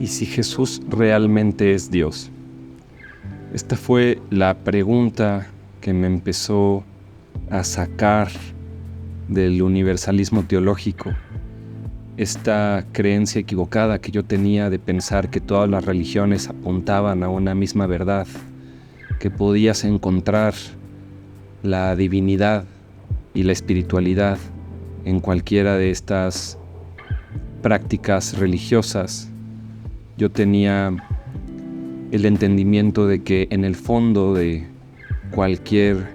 ¿Y si Jesús realmente es Dios? Esta fue la pregunta que me empezó a sacar del universalismo teológico. Esta creencia equivocada que yo tenía de pensar que todas las religiones apuntaban a una misma verdad, que podías encontrar la divinidad y la espiritualidad en cualquiera de estas prácticas religiosas. Yo tenía el entendimiento de que en el fondo de cualquier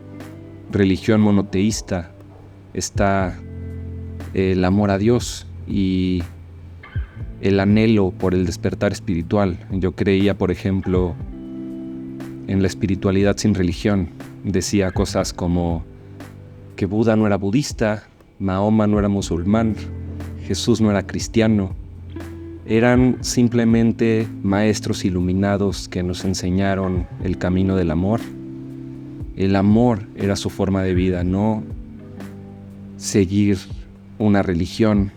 religión monoteísta está el amor a Dios y el anhelo por el despertar espiritual. Yo creía, por ejemplo, en la espiritualidad sin religión. Decía cosas como que Buda no era budista, Mahoma no era musulmán, Jesús no era cristiano. Eran simplemente maestros iluminados que nos enseñaron el camino del amor. El amor era su forma de vida, no seguir una religión.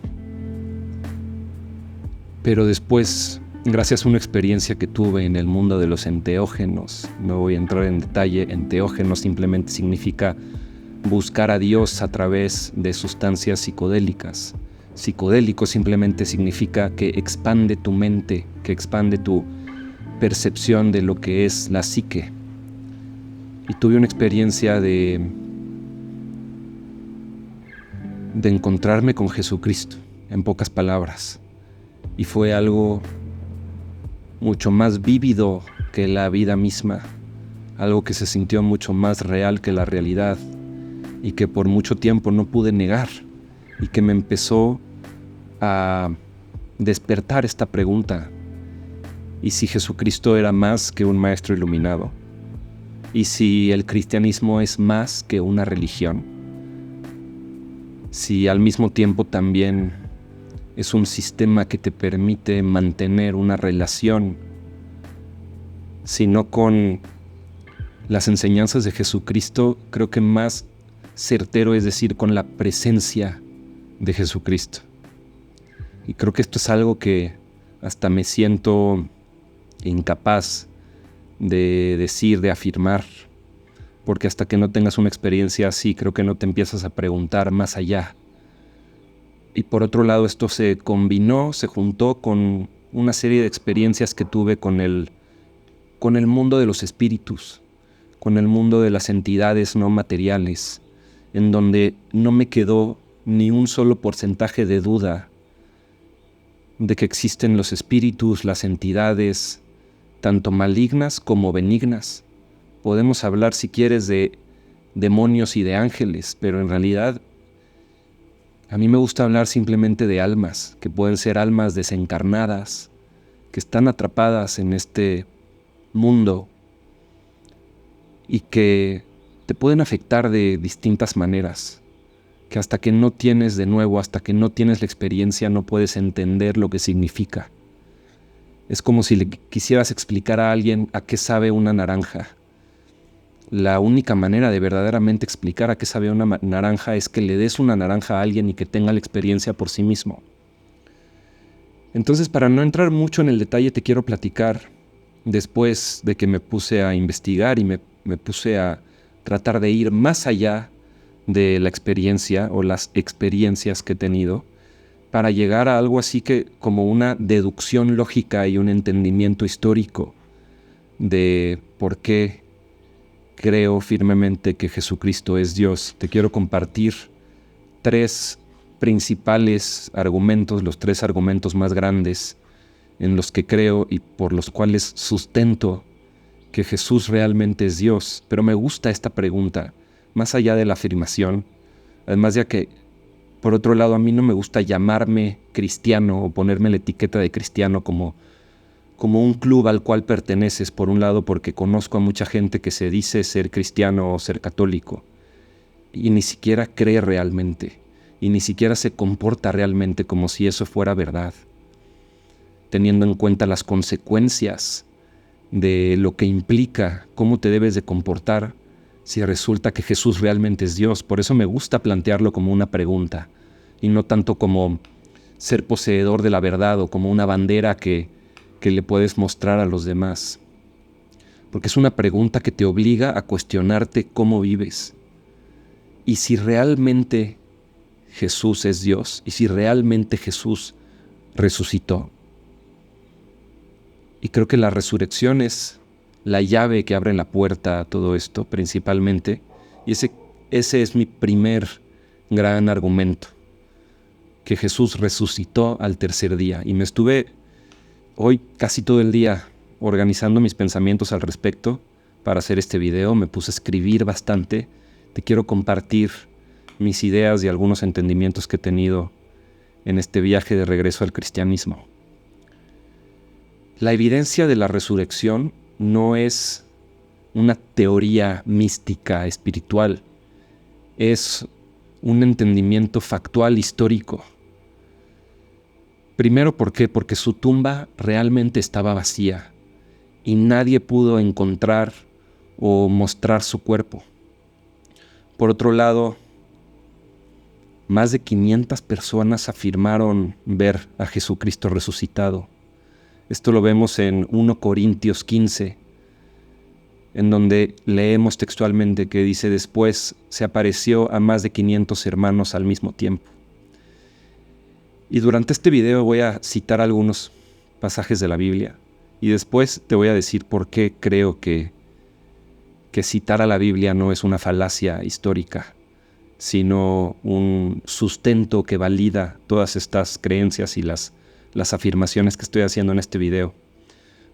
Pero después, gracias a una experiencia que tuve en el mundo de los enteógenos, no voy a entrar en detalle, enteógeno simplemente significa buscar a Dios a través de sustancias psicodélicas. Psicodélico simplemente significa que expande tu mente, que expande tu percepción de lo que es la psique. Y tuve una experiencia de encontrarme con Jesucristo, en pocas palabras. Y fue algo mucho más vívido que la vida misma, algo que se sintió mucho más real que la realidad y que por mucho tiempo no pude negar, y que me empezó a despertar esta pregunta: ¿y si Jesucristo era más que un maestro iluminado? ¿Y si el cristianismo es más que una religión? Si al mismo tiempo también es un sistema que te permite mantener una relación, sino con las enseñanzas de Jesucristo, creo que más certero es decir con la presencia de Jesucristo. Y creo que esto es algo que hasta me siento incapaz de decir, de afirmar, porque hasta que no tengas una experiencia así, creo que no te empiezas a preguntar más allá. Y por otro lado, esto se combinó, se juntó con una serie de experiencias que tuve con el mundo de los espíritus, con el mundo de las entidades no materiales, en donde no me quedó ni un solo porcentaje de duda de que existen los espíritus, las entidades, tanto malignas como benignas. Podemos hablar, si quieres, de demonios y de ángeles, pero en realidad a mí me gusta hablar simplemente de almas, que pueden ser almas desencarnadas, que están atrapadas en este mundo y que te pueden afectar de distintas maneras, que hasta que no tienes hasta que no tienes la experiencia, no puedes entender lo que significa. Es como si le quisieras explicar a alguien a qué sabe una naranja. La única manera de verdaderamente explicar a qué sabe una naranja es que le des una naranja a alguien y que tenga la experiencia por sí mismo. Entonces, para no entrar mucho en el detalle, te quiero platicar, después de que me puse a investigar y me puse a tratar de ir más allá de la experiencia o las experiencias que he tenido, para llegar a algo así que como una deducción lógica y un entendimiento histórico de por qué creo firmemente que Jesucristo es Dios. Te quiero compartir 3 principales argumentos, los 3 argumentos más grandes en los que creo y por los cuales sustento que Jesús realmente es Dios. Pero me gusta esta pregunta, más allá de la afirmación, además de que, por otro lado, a mí no me gusta llamarme cristiano o ponerme la etiqueta de cristiano como un club al cual perteneces, por un lado, porque conozco a mucha gente que se dice ser cristiano o ser católico y ni siquiera cree realmente, y ni siquiera se comporta realmente como si eso fuera verdad, teniendo en cuenta las consecuencias de lo que implica cómo te debes de comportar si resulta que Jesús realmente es Dios. Por eso me gusta plantearlo como una pregunta y no tanto como ser poseedor de la verdad o como una bandera que que le puedes mostrar a los demás. Porque es una pregunta que te obliga a cuestionarte cómo vives. Y si realmente Jesús es Dios, y si realmente Jesús resucitó. Y creo que la resurrección es la llave que abre la puerta a todo esto, principalmente. Y ese es mi primer gran argumento, que Jesús resucitó al tercer día. Y me estuve hoy casi todo el día organizando mis pensamientos al respecto para hacer este video. Me puse a escribir bastante. Te quiero compartir mis ideas y algunos entendimientos que he tenido en este viaje de regreso al cristianismo. La evidencia de la resurrección no es una teoría mística espiritual, es un entendimiento factual histórico. Primero, ¿por qué? Porque su tumba realmente estaba vacía y nadie pudo encontrar o mostrar su cuerpo. Por otro lado, más de 500 personas afirmaron ver a Jesucristo resucitado. Esto lo vemos en 1 Corintios 15, en donde leemos textualmente que dice: después se apareció a más de 500 hermanos al mismo tiempo. Y durante este video voy a citar algunos pasajes de la Biblia y después te voy a decir por qué creo que citar a la Biblia no es una falacia histórica, sino un sustento que valida todas estas creencias y las afirmaciones que estoy haciendo en este video.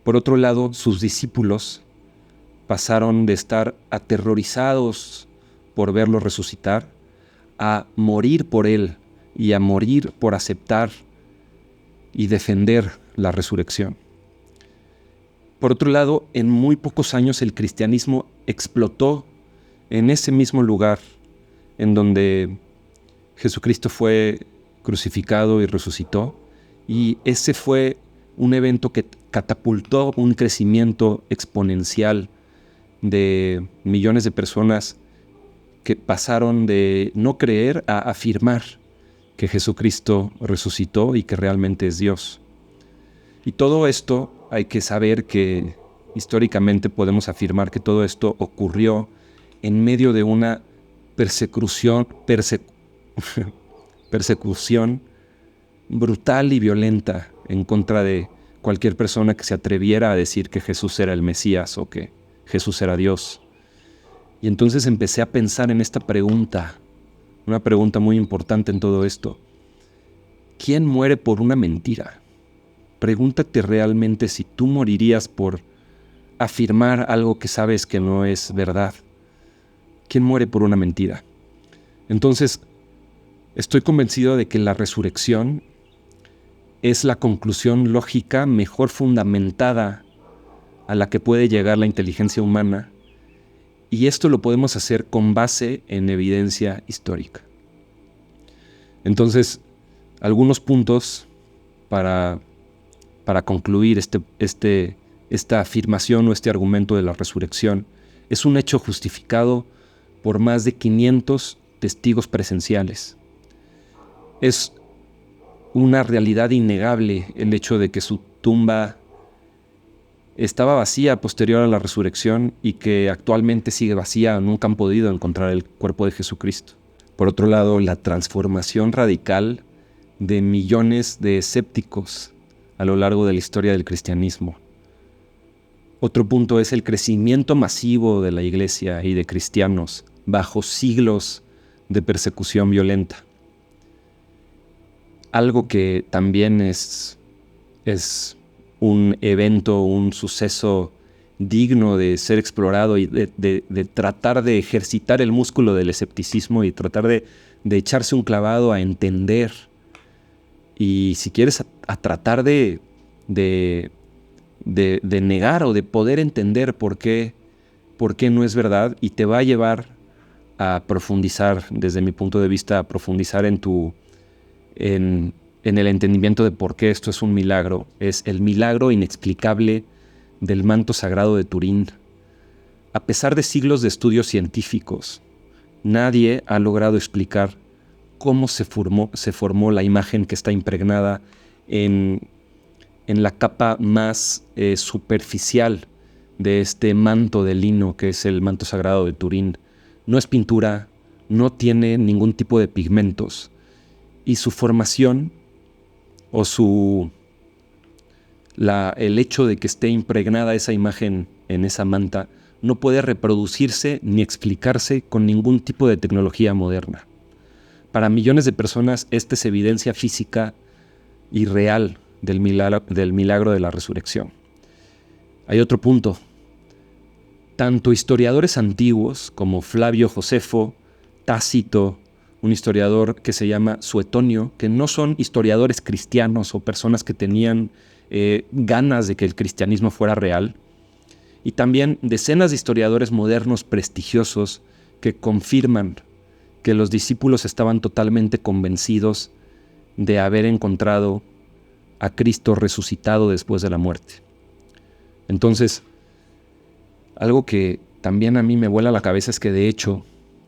Por otro lado, sus discípulos pasaron de estar aterrorizados por verlo resucitar a morir por él y a morir por aceptar y defender la resurrección. Por otro lado, en muy pocos años el cristianismo explotó en ese mismo lugar en donde Jesucristo fue crucificado y resucitó, y ese fue un evento que catapultó un crecimiento exponencial de millones de personas que pasaron de no creer a afirmar que Jesucristo resucitó y que realmente es Dios. Y todo esto hay que saber que históricamente podemos afirmar que todo esto ocurrió en medio de una persecución brutal y violenta en contra de cualquier persona que se atreviera a decir que Jesús era el Mesías o que Jesús era Dios. Y entonces empecé a pensar en esta pregunta, una pregunta muy importante en todo esto. ¿Quién muere por una mentira? Pregúntate realmente si tú morirías por afirmar algo que sabes que no es verdad. ¿Quién muere por una mentira? Entonces, estoy convencido de que la resurrección es la conclusión lógica mejor fundamentada a la que puede llegar la inteligencia humana, y esto lo podemos hacer con base en evidencia histórica. Entonces, algunos puntos para concluir esta afirmación o este argumento de la resurrección. Es un hecho justificado por más de 500 testigos presenciales. Es una realidad innegable el hecho de que su tumba estaba vacía posterior a la resurrección y que actualmente sigue vacía. Nunca han podido encontrar el cuerpo de Jesucristo. Por otro lado, la transformación radical de millones de escépticos a lo largo de la historia del cristianismo. Otro punto es el crecimiento masivo de la iglesia y de cristianos bajo siglos de persecución violenta. Algo que también es un evento, un suceso digno de ser explorado y de tratar de ejercitar el músculo del escepticismo y tratar de echarse un clavado a entender y, si quieres, a tratar de negar o de poder entender por qué no es verdad, y te va a llevar a profundizar, desde mi punto de vista, a profundizar en el entendimiento de por qué esto es un milagro. Es el milagro inexplicable del manto sagrado de Turín. A pesar de siglos de estudios científicos, nadie ha logrado explicar cómo se formó la imagen que está impregnada en en la capa más superficial de este manto de lino que es el manto sagrado de Turín. No es pintura, no tiene ningún tipo de pigmentos y su formación o el hecho de que esté impregnada esa imagen en esa manta no puede reproducirse ni explicarse con ningún tipo de tecnología moderna. Para millones de personas esta es evidencia física y real del milagro de la resurrección. Hay otro punto. Tanto historiadores antiguos como Flavio Josefo, Tácito, un historiador que se llama Suetonio, que no son historiadores cristianos o personas que tenían ganas de que el cristianismo fuera real, y también decenas de historiadores modernos prestigiosos que confirman que los discípulos estaban totalmente convencidos de haber encontrado a Cristo resucitado después de la muerte. Entonces, algo que también a mí me vuela la cabeza es que de hecho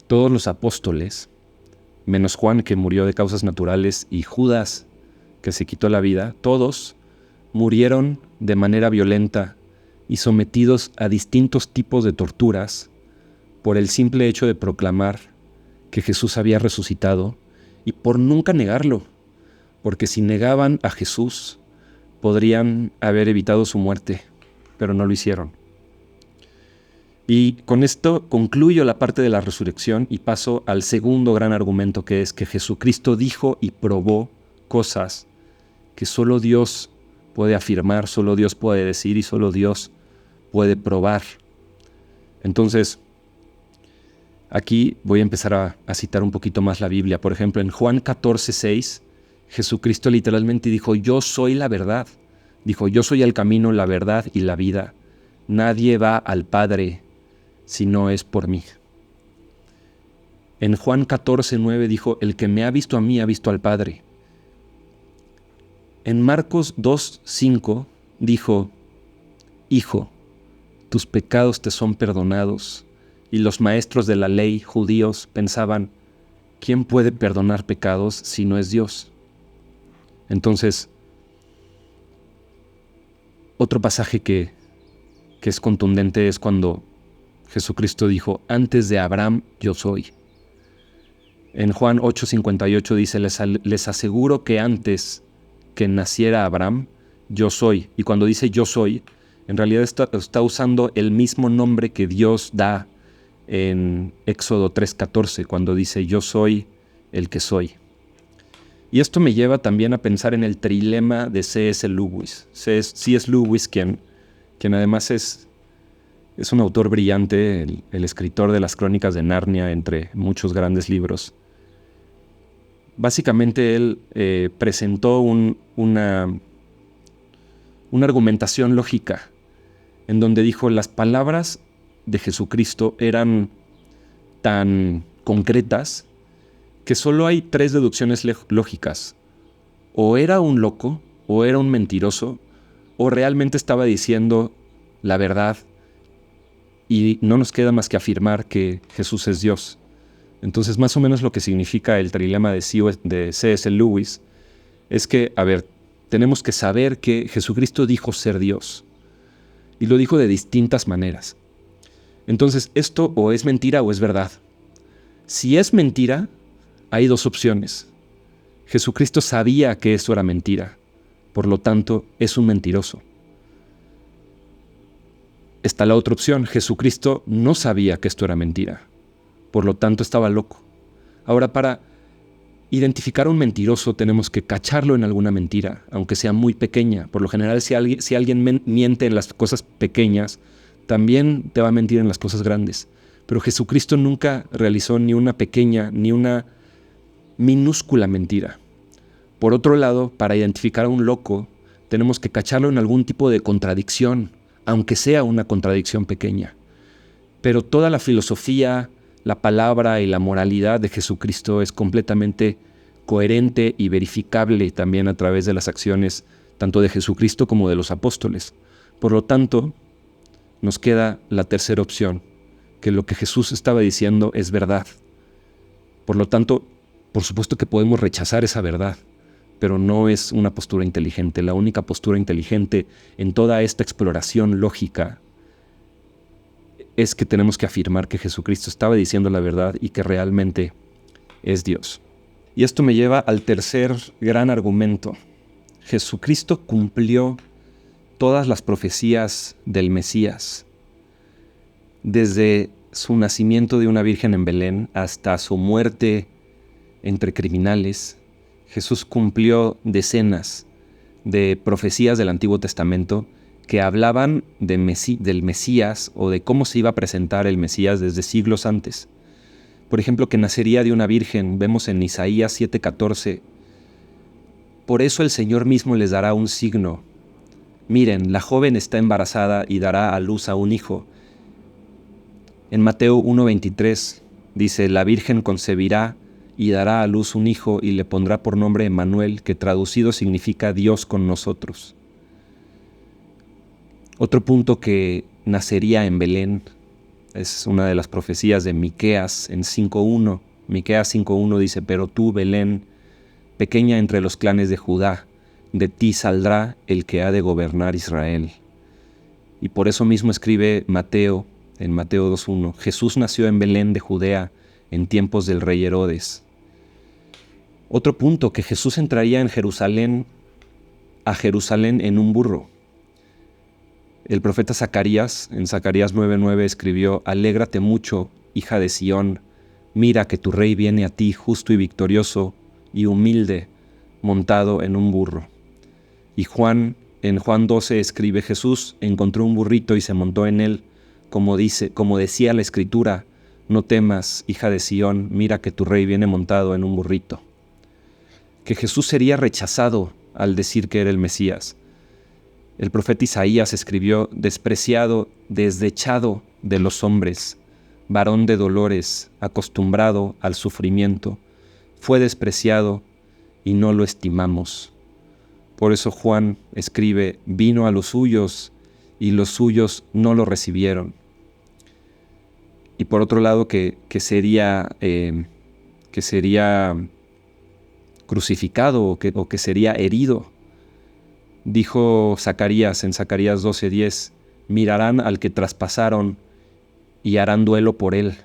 todos los apóstoles, menos Juan que murió de causas naturales y Judas que se quitó la vida, todos murieron de manera violenta y sometidos a distintos tipos de torturas por el simple hecho de proclamar que Jesús había resucitado y por nunca negarlo, porque si negaban a Jesús podrían haber evitado su muerte, pero no lo hicieron. Y con esto concluyo la parte de la resurrección y paso al segundo gran argumento, que es que Jesucristo dijo y probó cosas que solo Dios puede afirmar, solo Dios puede decir y solo Dios puede probar. Entonces, aquí voy a empezar a citar un poquito más la Biblia. Por ejemplo, en Juan 14:6, Jesucristo literalmente dijo: yo soy la verdad. Dijo: yo soy el camino, la verdad y la vida. Nadie va al Padre si no es por mí. En Juan 14:9 dijo: el que me ha visto a mí ha visto al Padre. En Marcos 2:5 dijo: Hijo, tus pecados te son perdonados. Y los maestros de la ley judíos pensaban: ¿quién puede perdonar pecados si no es Dios? Entonces, otro pasaje que es contundente es cuando Jesucristo dijo: antes de Abraham yo soy. En Juan 8:58 dice: les aseguro que antes que naciera Abraham, yo soy. Y cuando dice yo soy, en realidad está usando el mismo nombre que Dios da en Éxodo 3:14, cuando dice: yo soy el que soy. Y esto me lleva también a pensar en el trilema de C.S. Lewis. C.S. Lewis, quien además es un autor brillante, el escritor de las Crónicas de Narnia, entre muchos grandes libros. Básicamente él presentó una argumentación lógica en donde dijo: las palabras de Jesucristo eran tan concretas que solo hay tres deducciones lógicas. O era un loco, o era un mentiroso, o realmente estaba diciendo la verdad, y no nos queda más que afirmar que Jesús es Dios. Entonces, más o menos lo que significa el trilema de C.S. Lewis es que, tenemos que saber que Jesucristo dijo ser Dios, y lo dijo de distintas maneras. Entonces, esto o es mentira o es verdad. Si es mentira, hay dos opciones. Jesucristo sabía que eso era mentira, por lo tanto, es un mentiroso. Está la otra opción: Jesucristo no sabía que esto era mentira, por lo tanto estaba loco. Ahora, para identificar a un mentiroso tenemos que cacharlo en alguna mentira, aunque sea muy pequeña. Por lo general, si alguien miente en las cosas pequeñas, también te va a mentir en las cosas grandes. Pero Jesucristo nunca realizó ni una pequeña ni una minúscula mentira. Por otro lado, para identificar a un loco, tenemos que cacharlo en algún tipo de contradicción, aunque sea una contradicción pequeña. Pero toda la filosofía, la palabra y la moralidad de Jesucristo es completamente coherente y verificable también a través de las acciones tanto de Jesucristo como de los apóstoles. Por lo tanto, nos queda la tercera opción, que lo que Jesús estaba diciendo es verdad. Por lo tanto, por supuesto que podemos rechazar esa verdad, pero no es una postura inteligente. La única postura inteligente en toda esta exploración lógica es que tenemos que afirmar que Jesucristo estaba diciendo la verdad y que realmente es Dios. Y esto me lleva al tercer gran argumento. Jesucristo cumplió todas las profecías del Mesías, desde su nacimiento de una virgen en Belén hasta su muerte entre criminales. Jesús cumplió decenas de profecías del Antiguo Testamento que hablaban del Mesías o de cómo se iba a presentar el Mesías desde siglos antes. Por ejemplo, que nacería de una virgen, vemos en Isaías 7:14. Por eso el Señor mismo les dará un signo. Miren, la joven está embarazada y dará a luz a un hijo. En Mateo 1:23 dice, la virgen concebirá y dará a luz un hijo y le pondrá por nombre Emmanuel, que traducido significa Dios con nosotros. Otro punto que nacería en Belén es una de las profecías de Miqueas en 5:1. Miqueas 5:1 dice, pero tú, Belén, pequeña entre los clanes de Judá, de ti saldrá el que ha de gobernar Israel. Y por eso mismo escribe Mateo, en Mateo 2:1, Jesús nació en Belén de Judea en tiempos del rey Herodes. Otro punto, que Jesús entraría a Jerusalén en un burro. El profeta Zacarías, en Zacarías 9:9, escribió, alégrate mucho, hija de Sión, mira que tu rey viene a ti justo y victorioso y humilde, montado en un burro. Y en Juan 12 escribe, Jesús encontró un burrito y se montó en él, como decía la Escritura, no temas, hija de Sión, mira que tu rey viene montado en un burrito. Que Jesús sería rechazado al decir que era el Mesías. El profeta Isaías escribió, despreciado, desdechado de los hombres, varón de dolores, acostumbrado al sufrimiento, fue despreciado y no lo estimamos. Por eso Juan escribe, vino a los suyos y los suyos no lo recibieron. Y por otro lado, que sería crucificado o que sería herido. Dijo Zacarías en Zacarías 12:10, mirarán al que traspasaron y harán duelo por él.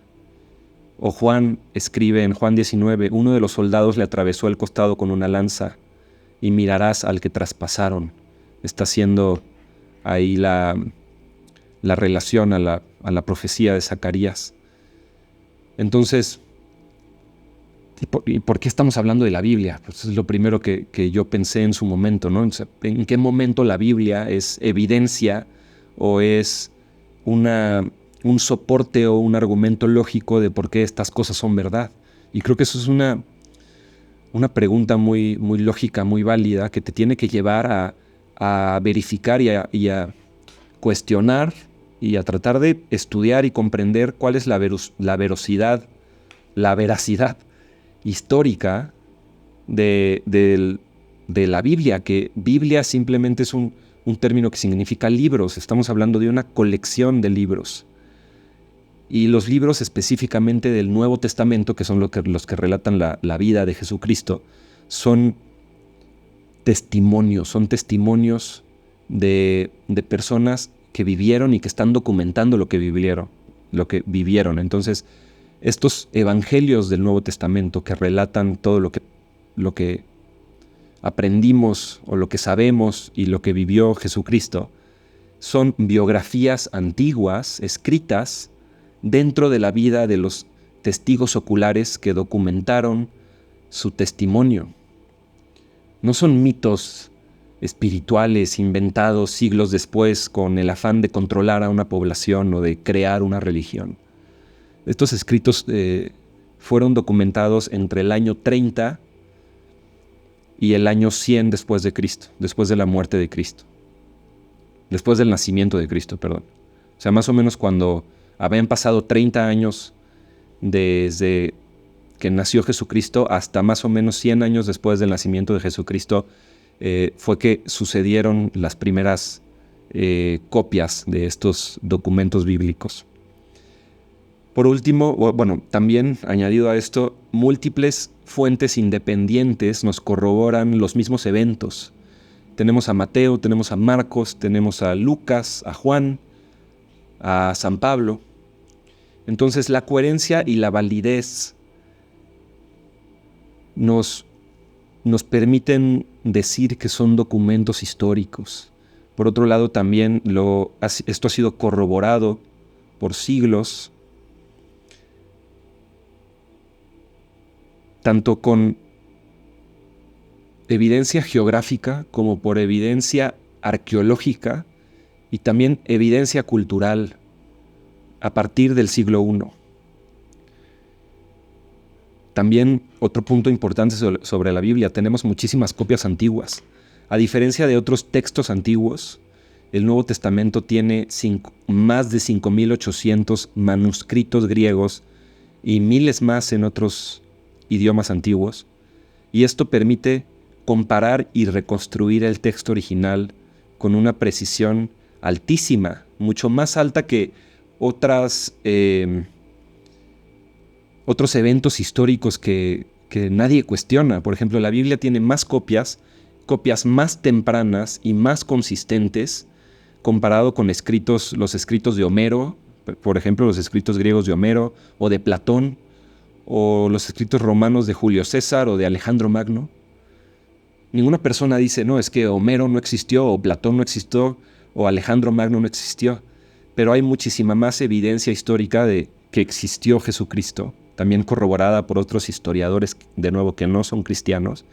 O Juan escribe en Juan 19, uno de los soldados le atravesó el costado con una lanza y mirarás al que traspasaron. Está haciendo ahí la relación a la profecía de Zacarías. Entonces, ¿y por qué estamos hablando de la Biblia? Pues es lo primero que yo pensé en su momento, ¿no? O sea, ¿en qué momento la Biblia es evidencia o es un soporte o un argumento lógico de por qué estas cosas son verdad? Y creo que eso es una pregunta muy, muy lógica, muy válida, que te tiene que llevar a verificar y a cuestionar y a tratar de estudiar y comprender cuál es la veracidad histórica de la Biblia, que Biblia simplemente es un término que significa libros. Estamos hablando de una colección de libros. Y los libros específicamente del Nuevo Testamento, que son los que relatan la vida de Jesucristo, son testimonios de personas que vivieron y que están documentando lo que vivieron. Entonces, estos evangelios del Nuevo Testamento que relatan todo lo que aprendimos o lo que sabemos y lo que vivió Jesucristo, son biografías antiguas escritas dentro de la vida de los testigos oculares que documentaron su testimonio. No son mitos espirituales inventados siglos después con el afán de controlar a una población o de crear una religión. Estos escritos fueron documentados entre el año 30 y el año 100 después de Cristo, después de la muerte de Cristo. Después del nacimiento de Cristo, perdón. O sea, más o menos cuando habían pasado 30 años desde que nació Jesucristo hasta más o menos 100 años después del nacimiento de Jesucristo, fue que sucedieron las primeras copias de estos documentos bíblicos. Por último, bueno, también añadido a esto, múltiples fuentes independientes nos corroboran los mismos eventos. Tenemos a Mateo, tenemos a Marcos, tenemos a Lucas, a Juan, a San Pablo. Entonces la coherencia y la validez nos permiten decir que son documentos históricos. Por otro lado, también esto ha sido corroborado por siglos, tanto con evidencia geográfica como por evidencia arqueológica y también evidencia cultural a partir del siglo I. También otro punto importante sobre la Biblia, tenemos muchísimas copias antiguas. A diferencia de otros textos antiguos, el Nuevo Testamento tiene más de 5.800 manuscritos griegos y miles más en otros idiomas antiguos, y esto permite comparar y reconstruir el texto original con una precisión altísima, mucho más alta que otros eventos históricos que nadie cuestiona. Por ejemplo, la Biblia tiene más copias más tempranas y más consistentes comparado con los escritos de Homero, por ejemplo, los escritos griegos de Homero o de Platón, o los escritos romanos de Julio César o de Alejandro Magno. Ninguna persona dice, no, es que Homero no existió, o Platón no existió, o Alejandro Magno no existió. Pero hay muchísima más evidencia histórica de que existió Jesucristo, también corroborada por otros historiadores, de nuevo, que no son cristianos,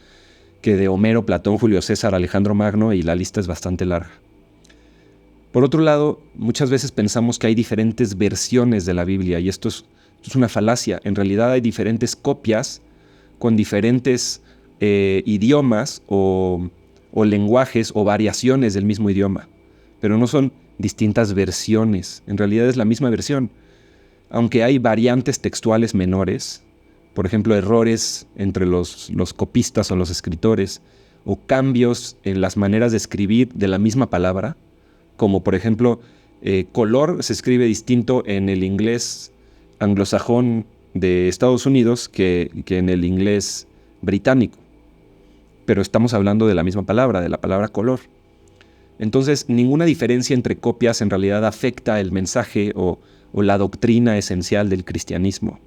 que de Homero, Platón, Julio César, Alejandro Magno, y la lista es bastante larga. Por otro lado, muchas veces pensamos que hay diferentes versiones de la Biblia, y esto es una falacia. En realidad hay diferentes copias con diferentes idiomas o lenguajes o variaciones del mismo idioma, pero no son distintas versiones. En realidad es la misma versión, aunque hay variantes textuales menores, por ejemplo, errores entre los copistas o los escritores, o cambios en las maneras de escribir de la misma palabra, como por ejemplo, color se escribe distinto en el inglés anglosajón de Estados Unidos que en el inglés británico. Pero estamos hablando de la misma palabra, de la palabra color. Entonces, ninguna diferencia entre copias en realidad afecta el mensaje o la doctrina esencial del cristianismo.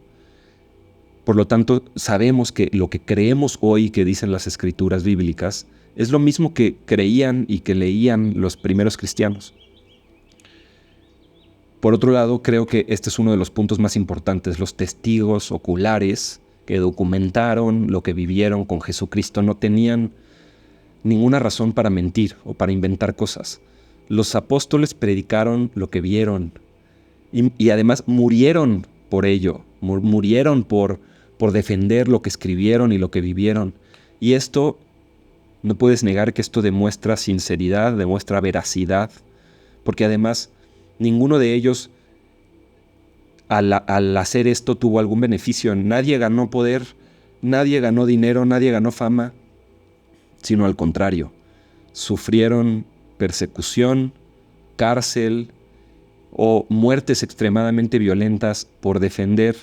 Por lo tanto, sabemos que lo que creemos hoy que dicen las escrituras bíblicas es lo mismo que creían y que leían los primeros cristianos. Por otro lado, creo que este es uno de los puntos más importantes. Los testigos oculares que documentaron lo que vivieron con Jesucristo no tenían ninguna razón para mentir o para inventar cosas. Los apóstoles predicaron lo que vieron y además murieron por ello, murieron por defender lo que escribieron y lo que vivieron. Y esto, no puedes negar que esto demuestra sinceridad, demuestra veracidad, porque además ninguno de ellos al hacer esto tuvo algún beneficio. Nadie ganó poder, nadie ganó dinero, nadie ganó fama, sino al contrario. Sufrieron persecución, cárcel o muertes extremadamente violentas por defender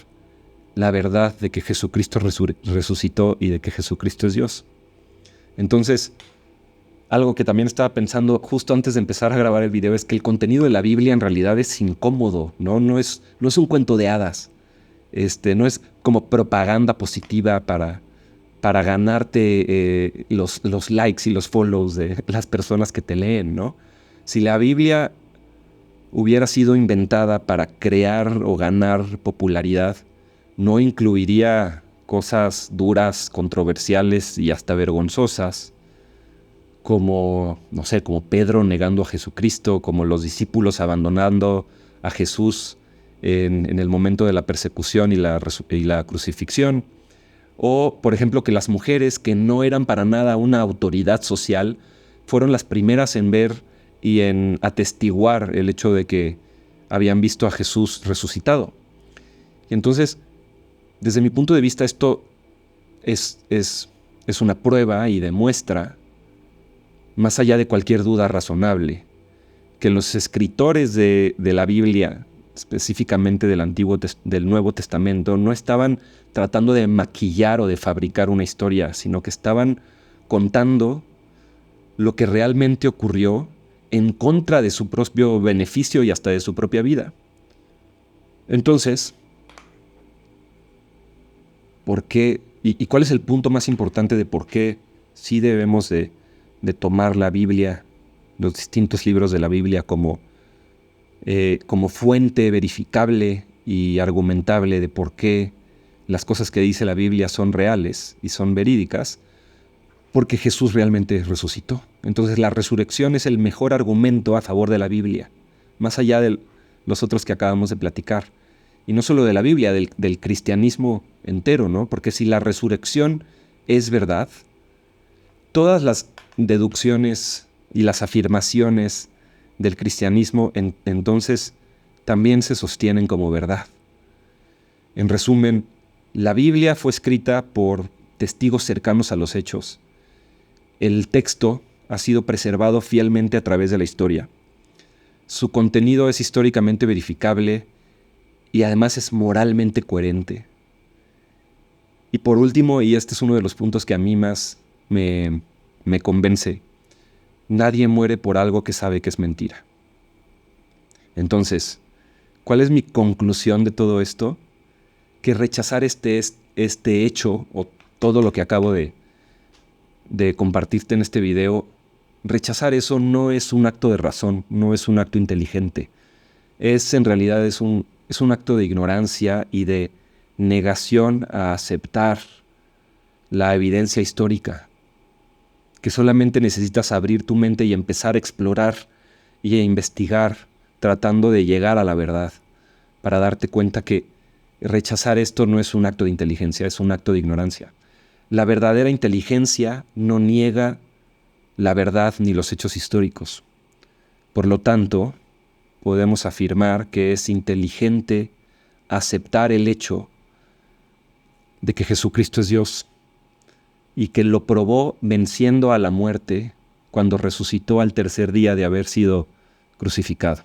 la verdad de que Jesucristo resucitó y de que Jesucristo es Dios. Entonces, algo que también estaba pensando justo antes de empezar a grabar el video es que el contenido de la Biblia en realidad es incómodo, ¿no? No es un cuento de hadas. No es como propaganda positiva para ganarte los likes y los follows de las personas que te leen, ¿no? Si la Biblia hubiera sido inventada para crear o ganar popularidad, no incluiría cosas duras, controversiales y hasta vergonzosas, como, no sé, como Pedro negando a Jesucristo, como los discípulos abandonando a Jesús en el momento de la persecución y la crucifixión, o, por ejemplo, que las mujeres que no eran para nada una autoridad social fueron las primeras en ver y en atestiguar el hecho de que habían visto a Jesús resucitado. Y entonces, desde mi punto de vista, esto es una prueba y demuestra, más allá de cualquier duda razonable, que los escritores de la Biblia específicamente del Nuevo Testamento, no estaban tratando de maquillar o de fabricar una historia, sino que estaban contando lo que realmente ocurrió en contra de su propio beneficio y hasta de su propia vida. Entonces, ¿por qué? ¿Y cuál es el punto más importante de por qué sí debemos de tomar la Biblia, los distintos libros de la Biblia como fuente verificable y argumentable de por qué las cosas que dice la Biblia son reales y son verídicas? Porque Jesús realmente resucitó. Entonces la resurrección es el mejor argumento a favor de la Biblia, más allá de los otros que acabamos de platicar. Y no solo de la Biblia, del cristianismo entero, ¿no? Porque si la resurrección es verdad, todas las deducciones y las afirmaciones del cristianismo entonces también se sostienen como verdad. En resumen, la Biblia fue escrita por testigos cercanos a los hechos. El texto ha sido preservado fielmente a través de la historia. Su contenido es históricamente verificable y además es moralmente coherente. Y por último, y este es uno de los puntos que a mí más me convence, nadie muere por algo que sabe que es mentira. Entonces, ¿cuál es mi conclusión de todo esto? Que rechazar este hecho o todo lo que acabo de compartirte en este video, rechazar eso no es un acto de razón, no es un acto inteligente. En realidad es un acto de ignorancia y de negación a aceptar la evidencia histórica, que solamente necesitas abrir tu mente y empezar a explorar y a investigar, tratando de llegar a la verdad, para darte cuenta que rechazar esto no es un acto de inteligencia, es un acto de ignorancia. La verdadera inteligencia no niega la verdad ni los hechos históricos. Por lo tanto, podemos afirmar que es inteligente aceptar el hecho de que Jesucristo es Dios y que lo probó venciendo a la muerte cuando resucitó al tercer día de haber sido crucificado.